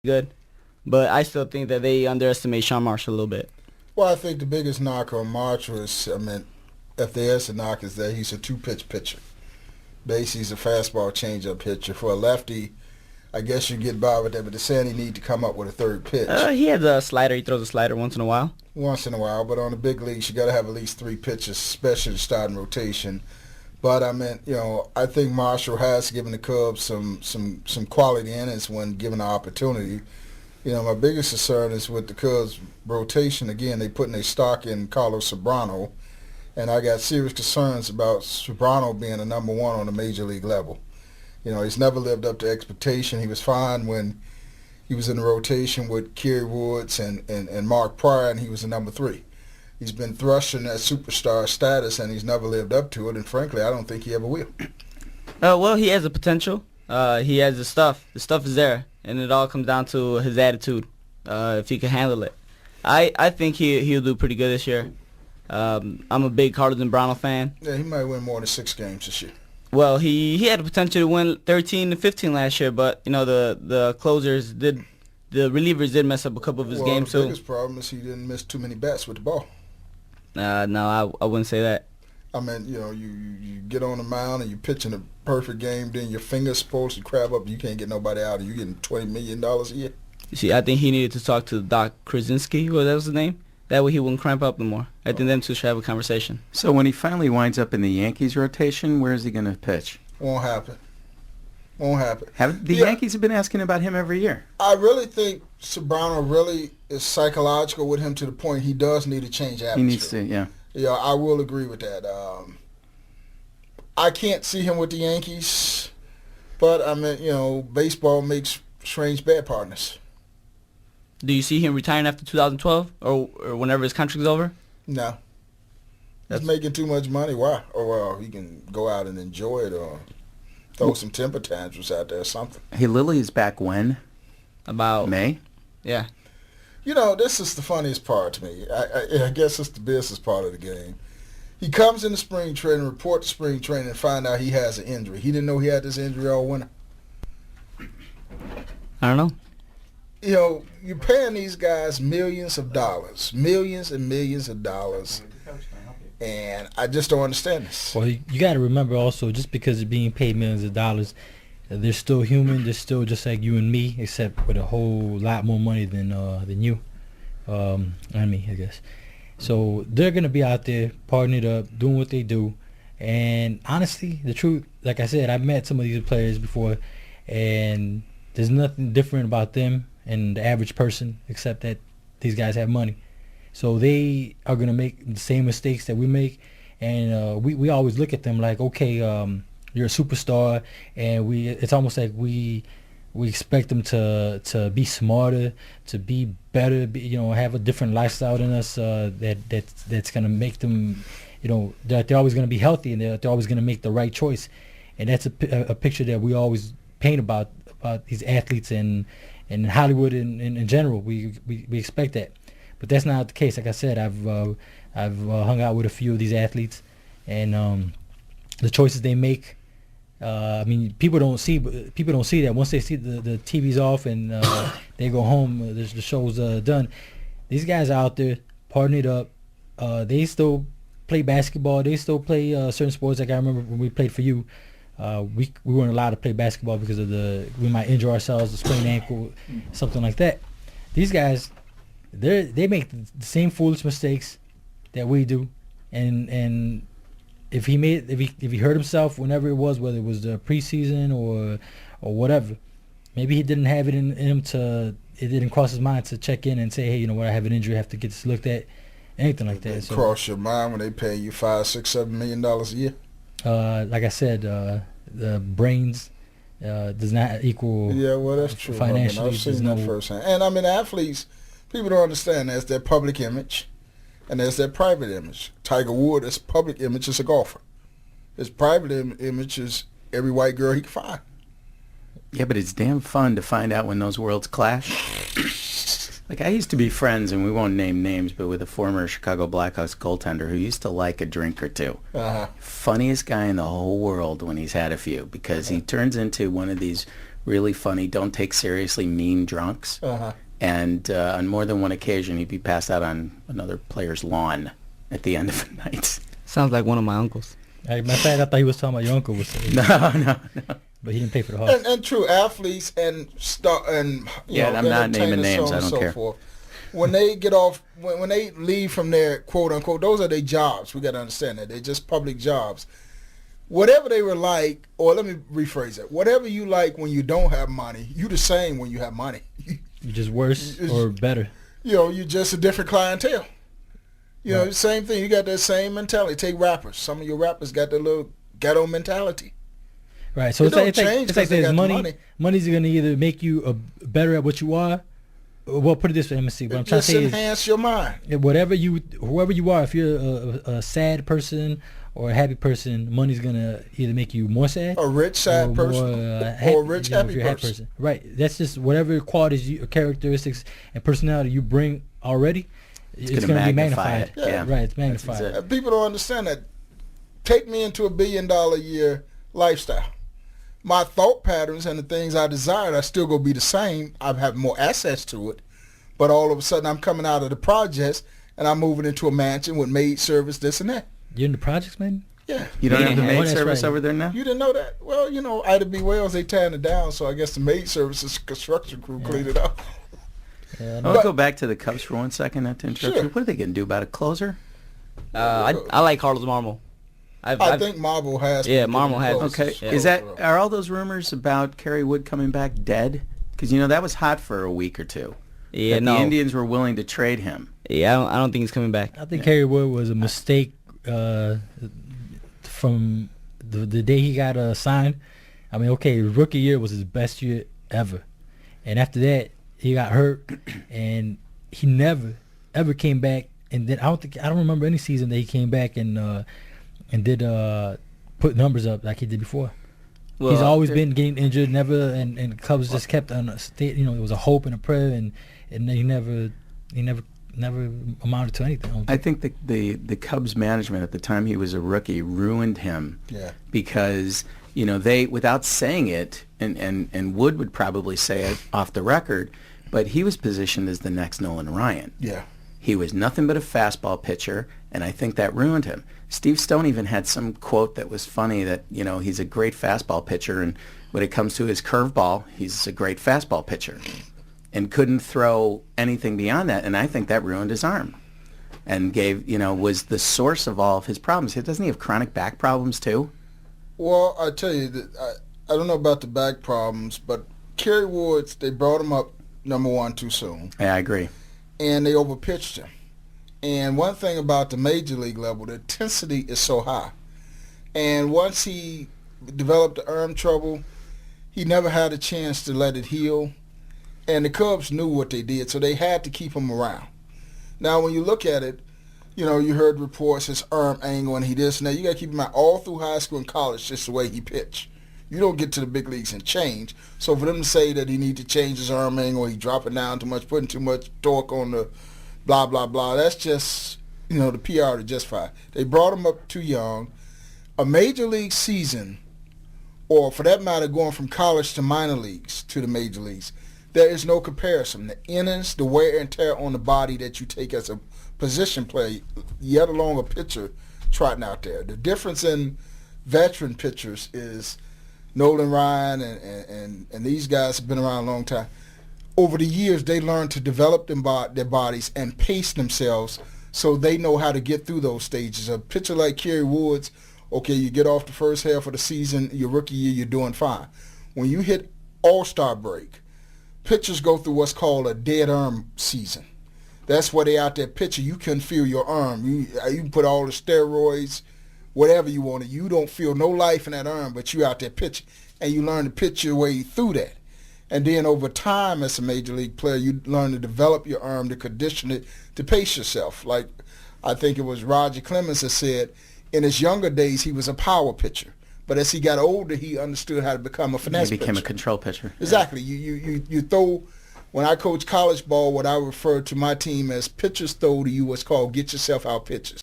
good. But I still think that they underestimate Sean Marshall a little bit. Well, I think the biggest knock on Marshall is, if there is a knock, is that he's a two-pitch pitcher. Basically, he's a fastball changeup pitcher. For a lefty, I guess you get by with that, but they're saying he need to come up with a third pitch. He has a slider. He throws a slider once in a while. Once in a while, but on the big leagues, you got to have at least three pitches, especially to start in rotation. But I think Marshall has given the Cubs some quality innings when given the opportunity. My biggest concern is with the Cubs rotation. Again, they putting their stock in Carlos Sobrano, and I got serious concerns about Sobrano being a number one on the major league level. He's never lived up to expectation. He was fine when he was in the rotation with Kerry Woods and Mark Pryor, and he was the number three. He's been thrust in that superstar status, and he's never lived up to it, and frankly, I don't think he ever will. Well, he has the potential. He has the stuff. The stuff is there, and it all comes down to his attitude, if he can handle it. I think he'll do pretty good this year. I'm a big Carlos Zambrano fan. Yeah, he might win more than 6 games this year. Well, he had the potential to win 13 to 15 last year, but the closers the relievers did mess up a couple of his games too. The biggest problem is he didn't miss too many bats with the ball. No, I wouldn't say that. You get on the mound and you're pitching a perfect game, then your finger's supposed to crab up, you can't get nobody out, and you're getting $20 million a year. You see, I think he needed to talk to Doc Krasinski, that was his name. That way he wouldn't cramp up no more. I think them two should have a conversation. So when he finally winds up in the Yankees rotation, where is he going to pitch? Won't happen. Yankees have been asking about him every year. I really think Sobrano really is psychological with him to the point he does need to change atmosphere. He needs to, yeah. Yeah, I will agree with that. I can't see him with the Yankees, but baseball makes strange bad partners. Do you see him retiring after 2012 or whenever his contract's over? No. He's making too much money. Why? Or he can go out and enjoy it or throw some temper tantrums out there or something. Hey, Lily is back when? About May? Yeah. This is the funniest part to me. I guess it's the business part of the game. He comes into spring training, report to spring training, and find out he has an injury. He didn't know he had this injury all winter. I don't know. You're paying these guys millions and millions of dollars, and I just don't understand this. Well, you got to remember also, just because they're being paid millions of dollars, they're still human. They're still just like you and me, except with a whole lot more money than you, I guess. So they're gonna be out there partying it up, doing what they do, and honestly, the truth, like I said, I've met some of these players before, and there's nothing different about them and the average person except that these guys have money. So they are going to make the same mistakes that we make, and we always look at them like, okay, you're a superstar, and it's almost like we expect them to be smarter, to be better, have a different lifestyle than us, that's going to make them, that they're always going to be healthy, and they're always going to make the right choice. And that's a picture that we always paint about these athletes and Hollywood in general. We expect that, but that's not the case. Like I said, I've hung out with a few of these athletes, and the choices they make. People don't see that. Once they see the TV's off and they go home, the show's done. These guys are out there partying it up. They still play basketball. They still play certain sports. Like I remember when we played for you. We weren't allowed to play basketball because of we might injure ourselves, a sprained ankle, something like that. These guys, they make the same foolish mistakes that we do, and if he hurt himself whenever it was, whether it was the preseason or whatever, maybe he didn't have it in him it didn't cross his mind to check in and say, hey, I have an injury, I have to get this looked at, anything like that. So, cross your mind when they pay you $5, $6, $7 million a year? Like I said, the brains does not equal. Yeah, well, that's true. Financially, I've seen that firsthand. And athletes, people don't understand. There's their public image, and there's their private image. Tiger Woods, his public image is a golfer. His private image is every white girl he can find. Yeah, but it's damn fun to find out when those worlds clash. Like, I used to be friends, and we won't name names, but with a former Chicago Blackhawks goaltender who used to like a drink or two. Uh-huh. Funniest guy in the whole world when he's had a few, because he turns into one of these really funny, don't take seriously mean drunks. Uh-huh. And on more than one occasion, he'd be passed out on another player's lawn at the end of the night. Sounds like one of my uncles. Matter of fact, I thought he was talking about your uncle was saying, No. but he didn't pay for the horse. And true athletes and you know, I'm not naming entertainers, names. so on I and don't so care. forth. When they get off, when they leave from their quote unquote, those are their jobs. We got to understand that they're just public jobs. Whatever they were like, or let me rephrase it. Whatever you like when you don't have money, you the same when you have money. You're just worse or better. You know, you're just a different clientele. You know, same thing. You got that same mentality. Take rappers. Some of your rappers got that little ghetto mentality. Right. So It it's like, don't it's like, change it's like 'cause they there's got the money. money. Money's going to either make you better at what you are. Well, put it this way, MSC. What I'm trying to Just say is, enhance your mind. whoever you are, if you're a sad person or a happy person, money's gonna either make you more sad, A rich sad person or a rich happy if you're a happy person. Right. That's just whatever qualities, characteristics, and personality you bring already. It's gonna gonna be magnify magnified. it. Yeah. Right. It's magnified. That's And people don't understand that. Take me into $1 billion a year lifestyle. My thought patterns and the things I desired are still going to be the same. I have more access to it. But all of a sudden, I'm coming out of the projects and I'm moving into a mansion with maid service, this and that. You're in the projects, man. Yeah. You don't have the Yeah. maid Oh, that's service right. over there now? You didn't know that? Well, you know, Ida B. Wells, they tearing it down, so I guess the maid services construction crew cleaned it up. Yeah, I'll go back to the Cubs for 1 second, not to interrupt Sure. you. What are they going to do about a closer? I like Carlos Marmol. I think Marvel has. Yeah, been Marvel has. close. Okay. Yeah. Is that, are all those rumors about Kerry Wood coming back dead? Because, you know, that was hot for a week or two. Yeah, that no. the Indians were willing to trade him. Yeah, I don't think he's coming back. I think Harry Wood was a mistake from the day he got signed. I mean, okay, rookie year was his best year ever, and after that he got hurt, and he never ever came back. And then I don't remember any season that he came back and did put numbers up like he did before. Well, He's always been getting injured, never, and Cubs just kept on a state. You know, it was a hope and a prayer, and he never amounted to anything. I think the Cubs management at the time he was a rookie ruined him. Yeah. Because, you know, they, without saying it, and Wood would probably say it off the record, but he was positioned as the next Nolan Ryan. Yeah. He was nothing but a fastball pitcher, and I think that ruined him. Steve Stone even had some quote that was funny that, you know, he's a great fastball pitcher, and when it comes to his curveball, he's a great fastball pitcher, and couldn't throw anything beyond that, and I think that ruined his arm and gave, you know, was the source of all of his problems. Doesn't he have chronic back problems too? Well, I tell you, that I don't know about the back problems, but Kerry Woods, they brought him up, number one, too soon. Yeah, I agree. And they overpitched him. And one thing about the major league level, the intensity is so high. And once he developed the arm trouble, he never had a chance to let it heal. And the Cubs knew what they did, so they had to keep him around. Now, when you look at it, you know, you heard reports, his arm angle and he this and that. You got to keep him out all through high school and college, just the way he pitched. You don't get to the big leagues and change. So for them to say that he need to change his arm angle, he dropping down too much, putting too much torque on the blah, blah, blah, that's just, you know, the PR to justify. They brought him up too young. A major league season, or for that matter, going from college to minor leagues to the major leagues, there is no comparison. The innings, the wear and tear on the body that you take as a position player, yet alone a pitcher trotting out there. The difference in veteran pitchers is Nolan Ryan and these guys have been around a long time. Over the years, they learned to develop their bodies and pace themselves so they know how to get through those stages. A pitcher like Kerry Woods, okay, you get off the first half of the season, your rookie year, you're doing fine. When you hit All-Star break, pitchers go through what's called a dead arm season. That's where they out there pitching. You couldn't feel your arm. You can put all the steroids, whatever you want. You don't feel no life in that arm, but you out there pitching. And you learn to pitch your way through that. And then over time as a major league player, you learn to develop your arm, to condition it, to pace yourself. Like I think it was Roger Clemens that said, in his younger days, he was a power pitcher. But as he got older, he understood how to become a finesse He became pitcher. a control pitcher. Exactly. You throw. When I coach college ball, what I refer to my team as pitchers throw to you what's called get yourself out pitches.